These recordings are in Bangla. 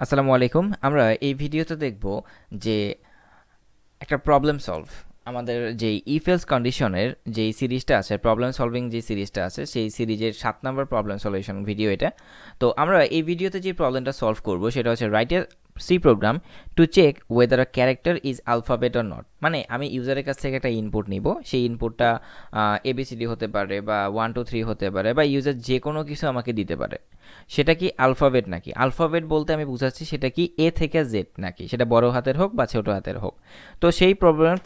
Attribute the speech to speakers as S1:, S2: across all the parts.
S1: আসসালামু আলাইকুম। আমরা এই ভিডিওতে দেখব যে একটা প্রবলেম সলভ আমাদের যে ইফ এলস কন্ডিশনের যে সিরিজটা আছে, প্রবলেম সলভিং যে সিরিজটা আছে, সেই সিরিজের 7 নম্বর প্রবলেম সলিউশন ভিডিও এটা। তো আমরা এই ভিডিওতে যে প্রবলেমটা সলভ করব সেটা হচ্ছে write a C program to check whether a character is alphabet or not. মানে আমি ইউজারের কাছ থেকে একটা ইনপুট নিব, সেই ইনপুটটা এবিসিডি হতে পারে বা 1 2 3 হতে পারে বা ইউজার যে কোনো কিছু আমাকে দিতে পারে। সেটা কি আলফাবেট নাকি? আলফাবেট বলতে আমি বুঝাচ্ছি সেটা কি এ থেকে জেড নাকি, সেটা বড় হাতের হোক বা ছোট হাতের হোক। তো সেই প্রবলেমের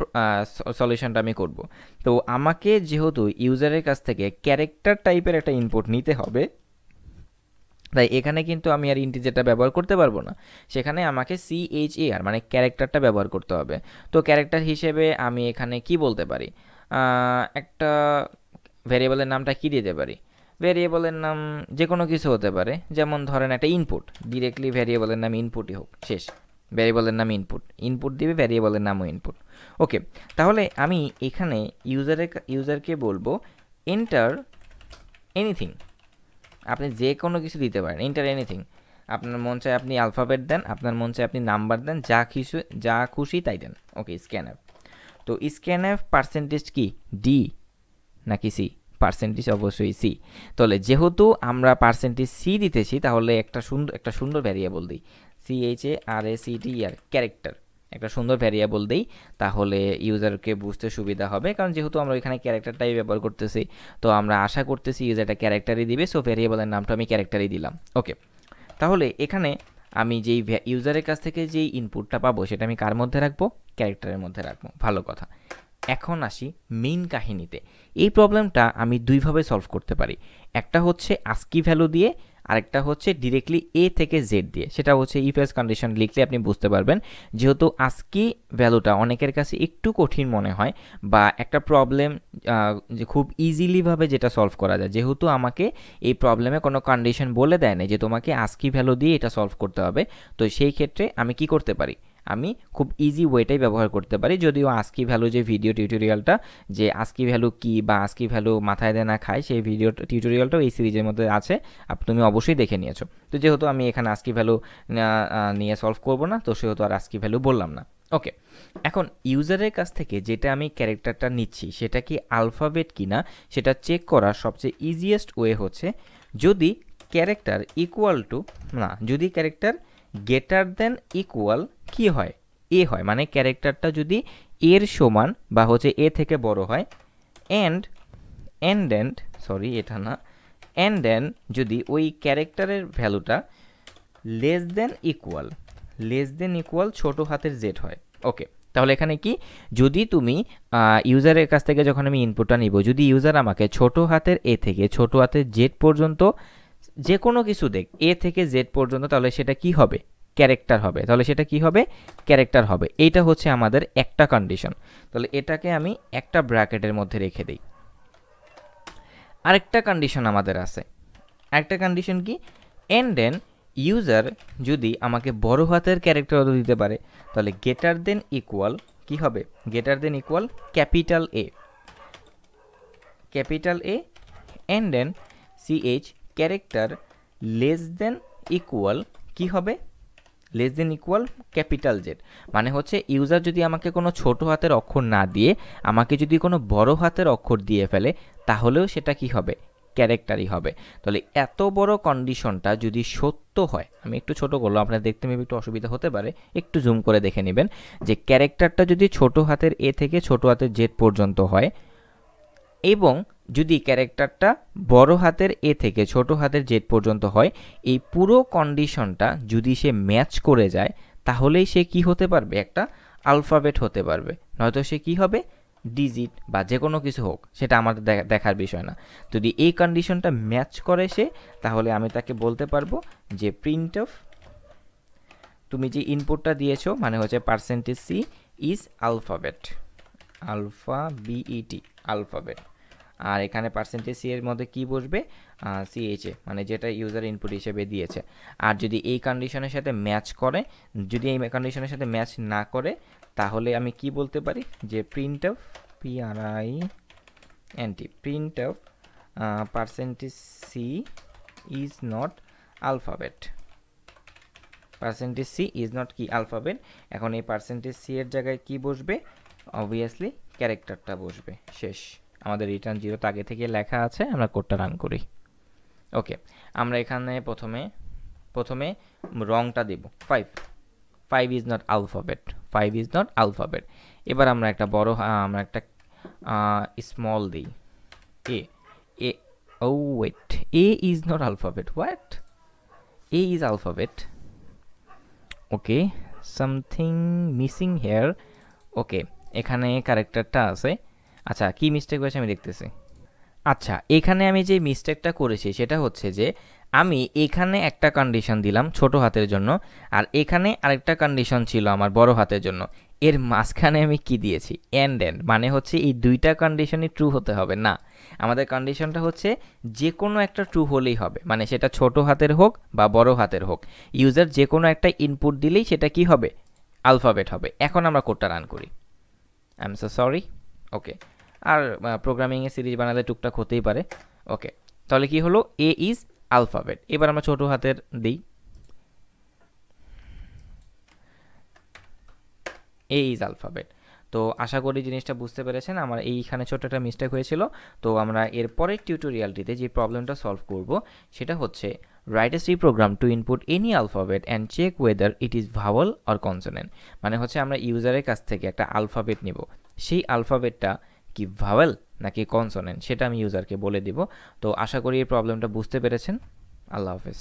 S1: সলিউশনটা আমি করব। তো আমাকে যেহেতু ইউজারের কাছ থেকে ক্যারেক্টার টাইপের একটা ইনপুট নিতে হবে, তাই এখানে কিন্তু আমি আর ইন্টিজারটা ব্যবহার করতে পারবো না, সেখানে আমাকে CHAR মানে ক্যারেক্টারটা ব্যবহার করতে হবে। তো ক্যারেক্টার হিসেবে আমি এখানে কি বলতে পারি, একটা ভ্যারিয়েবলের নামটা কি দিতে পারি? ভ্যারিয়েবলের নাম যে কোনো কিছু হতে পারে, যেমন ধরেন একটা ইনপুট, ডিরেক্টলি ভ্যারিয়েবলের নাম ইনপুটই হোক, শেষ। ভ্যারিয়েবলের নাম ইনপুট, ইনপুট দিবে, ভ্যারিয়েবলের নামও ইনপুট। ওকে, তাহলে আমি এখানে ইউজারকে বলবো এন্টার এনিথিং। আপনি যে কোনো কিছু দিতে পারেন, এন্টার এনিথিং। আপনার মন চায় আপনি অ্যালফাবেট দেন, আপনার মন চায় আপনি নাম্বার দেন, যা খুশি তাই দেন। ওকে, স্ক্যানএফ। তো স্ক্যানএফ পার্সেন্টেজ কি ডি নাকি সি? পার্সেন্টেজ অবশ্যই সি। তাহলে যেহেতু আমরা পার্সেন্টেজ সি দিতেছি, তাহলে একটা সুন্দর ভ্যারিয়েবল দিই, CHARACTER, ক্যারেক্টার। একটা সুন্দর ভ্যারিয়েবল দিই, তাহলে ইউজারকে বুঝতে সুবিধা হবে, কারণ যেহেতু আমরা এখানে ক্যারেক্টারটাই ব্যবহার করতেছি, তো আমরা আশা করতেছি ইউজারটা ক্যারেক্টারই দিবে, সো ভ্যারিয়েবলের নামটা আমি ক্যারেক্টারই দিলাম। ওকে, তাহলে এখানে আমি যেই ইউজারের কাছ থেকে যেই ইনপুটটা পাবো সেটা আমি কার মধ্যে রাখবো? ক্যারেক্টারের মধ্যে রাখবো। ভালো কথা। এখন আসি মেইন কাহিনীতে। এই প্রবলেমটা আমি দুইভাবে সলভ করতে পারি। একটা হচ্ছে আস্কি ভ্যালু দিয়ে, আরেকটা হচ্ছে ডিরেক্টলি এ থেকে জেড দিয়ে। সেটা হচ্ছে ইফ এলস কন্ডিশন লিখলে আপনি বুঝতে পারবেন। যেহেতু আস্কি ভ্যালুটা অনেকের কাছে একটু কঠিন মনে হয়, বা একটা প্রবলেম যে খুব ইজিলিভাবে যেটা সলভ করা যায়, যেহেতু আমাকে এই প্রবলেমে কোনো কন্ডিশন বলে দেয় না যে তোমাকে আস্কি ভ্যালু দিয়ে এটা সলভ করতে হবে, তো সেই ক্ষেত্রে আমি কি করতে পারি? আমি খুব ইজি ওয়েটাই ব্যবহার করতে পারি। যদিও আস্কি ভ্যালু যে ভিডিও টিউটোরিয়ালটা, যে আস্কি ভ্যালু কি বা আস্কি ভ্যালু মাথায় দেয় না খায়, সেই ভিডিও টিউটোরিয়ালটাও এই সিরিজের মধ্যে আছে, তুমি অবশ্যই দেখে নিয়েছো। তো যেহেতু আমি এখানে আস্কি ভ্যালু নিয়ে সলভ করব না, তো সেহেতু আর আস্কি ভ্যালু বললাম না। ওকে, এখন ইউজারের কাছ থেকে যেটা আমি ক্যারেক্টারটা নিচ্ছি সেটা কি আলফাবেট কিনা সেটা চেক করার সবচেয়ে ইজিয়েস্ট ওয়ে হচ্ছে, যদি ক্যারেক্টার ইকুয়াল টু না, যদি ক্যারেক্টার গ্রেটার দেন ইকুয়াল কি হয়? এ হয়। মানে ক্যারেক্টারটা যদি এর সমান বা হচ্ছে এ থেকে বড় হয়, অ্যান্ড অ্যান্ড সরি এটা না, অ্যান্ড দেন যদি ওই ক্যারেক্টারের ভ্যালুটা লেস দেন ইকুয়াল ছোট হাতের জেড হয়। ওকে, তাহলে এখানে কি, যদি তুমি ইউজারের কাছ থেকে যখন আমি ইনপুটটা নিব, যদি ইউজার আমাকে ছোট হাতের এ থেকে ছোট হাতের জেড পর্যন্ত যে কোনো কিছু দেখ, এ থেকে জেড পর্যন্ত, তাহলে সেটা কি হবে? ক্যারেক্টার হবে। তাহলে সেটা কি হবে? ক্যারেক্টার হবে। এইটা হচ্ছে আমাদের একটা কন্ডিশন। তাহলে এটাকে আমি একটা ব্র্যাকেটের মধ্যে রেখে দিই। আরেকটা কন্ডিশন আমাদের আছে। আরেকটা কন্ডিশন কি, এন্ড দেন ইউজার যদি আমাকে বড় হাতের ক্যারেক্টার দিতে পারে, তাহলে গ্রেটার দেন ইকুয়াল কি হবে? Greater than equal capital A, and then CH character less than equal কি হবে? Less than equal capital Z. মানে হচ্ছে ইউজার যদি আমাকে কোনো ছোট হাতের অক্ষর না দিয়ে আমাকে যদি কোনো বড় হাতের অক্ষর দিয়ে ফেলে, তাহলেও সেটা কি হবে? ক্যারেক্টারই হবে। তাহলে এত বড় কন্ডিশনটা যদি সত্য হয়, আমি একটু ছোট করলাম, আপনার দেখতে মেবি একটু অসুবিধা হতে পারে, একটু জুম করে দেখে নেবেন, যে ক্যারেক্টারটা যদি ছোট হাতের এ থেকে ছোট হাতের জেড পর্যন্ত হয়, এবং যদি ক্যারেক্টারটা বড় হাতের এ থেকে ছোট হাতের জেড পর্যন্ত হয়, এই পুরো কন্ডিশনটা যদি সে ম্যাচ করে যায়, তাহলেই সে কি হতে পারবে? একটা আলফাবেট হতে পারবে। নয়তো সে কি হবে? ডিজিট বা যে কোনো কিছু হোক, সেটা আমাদের দেখার বিষয় না। যদি এই কন্ডিশনটা ম্যাচ করে সে, তাহলে আমি তাকে বলতে পারবো যে প্রিন্ট অফ, তুমি যে ইনপুটটা দিয়েছো মানে হচ্ছে পার্সেন্টেজ সি ইজ আলফাবেট, বিইটি আলফাবেট। আর এখানে পার্সেন্টেজ সি এর মধ্যে কি বসবে? CHA, মানে যেটা ইউজার ইনপুট হিসেবে দিয়েছে। আর যদি এই কন্ডিশনের সাথে ম্যাচ করে, যদি এই কন্ডিশনের সাথে ম্যাচ না করে, তাহলে আমি কি বলতে পারি? যে printf printf percentage C is not alphabet. Percentage C is not কি আলফাবেট। এখন এই পার্সেন্টেজ সি এর জায়গায় কি বসবে? অবভিয়াসলি ক্যারেক্টারটা বসবে। শেষ, আমাদের রিটার্ন জিরো তো আগে থেকে লেখা আছে, আমরা কোডটা রান করি। ওকে, আমরা এখানে প্রথমে রংটা দেব 5। 5 is not alphabet, 5 is not alphabet. এবার আমরা একটা বড় আমরা একটা স্মল দিই এ। এ ও wait, A is not alphabet, what? A is alphabet. Okay, something missing here. Okay, এখানে ক্যারেক্টারটা আছে। আচ্ছা, কি মিস্টেক হয়েছে আমি দেখতেছি। আচ্ছা, এখানে আমি যে মিস্টেকটা করেছি সেটা হচ্ছে যে আমি এখানে একটা কন্ডিশন দিলাম ছোট হাতের জন্য, আর এখানে আরেকটা কন্ডিশন ছিল আমার বড় হাতের জন্য। এর মাঝখানে আমি কি দিয়েছি? এন্ড এন্ড, মানে হচ্ছে এই দুইটা কন্ডিশনই ট্রু হতে হবে না। আমাদের কন্ডিশনটা হচ্ছে যে কোনো একটা ট্রু হলেই হবে, মানে সেটা ছোট হাতের হোক বা বড় হাতের হোক, ইউজার যে কোনো একটা ইনপুট দিলেই সেটা কি হবে? আলফাবেট হবে। এখন আমরা কোডটা রান করি। I am so sorry. Okay, আর প্রোগ্রামিংয়ে সিরিজ বানালে টুকটাক হতেই পারে। ওকে, তাহলে কি হলো? A is alphabet. এবার আমরা ছোট হাতের দিই, এ ইজ আলফাবেট। তো আশা করি জিনিসটা বুঝতে পেরেছেন। আমার এইখানে ছোট একটা মিস্টেক হয়েছিল। তো আমরা এর পরের টিউটোরিয়ালটিতে যে প্রবলেমটা সলভ করব সেটা হচ্ছে write a C program to input any alphabet and check whether it is vowel or consonant. মানে হচ্ছে আমরা ইউজারের কাছ থেকে একটা আলফাবেট নিব, সেই আলফাবেটটা কি ভাওয়াল নাকি কনসোনেন্ট সেটা আমি ইউজারকে বলে দিব। তো আশা করি এই প্রবলেমটা বুঝতে পেরেছেন। আল্লাহ হাফেজ।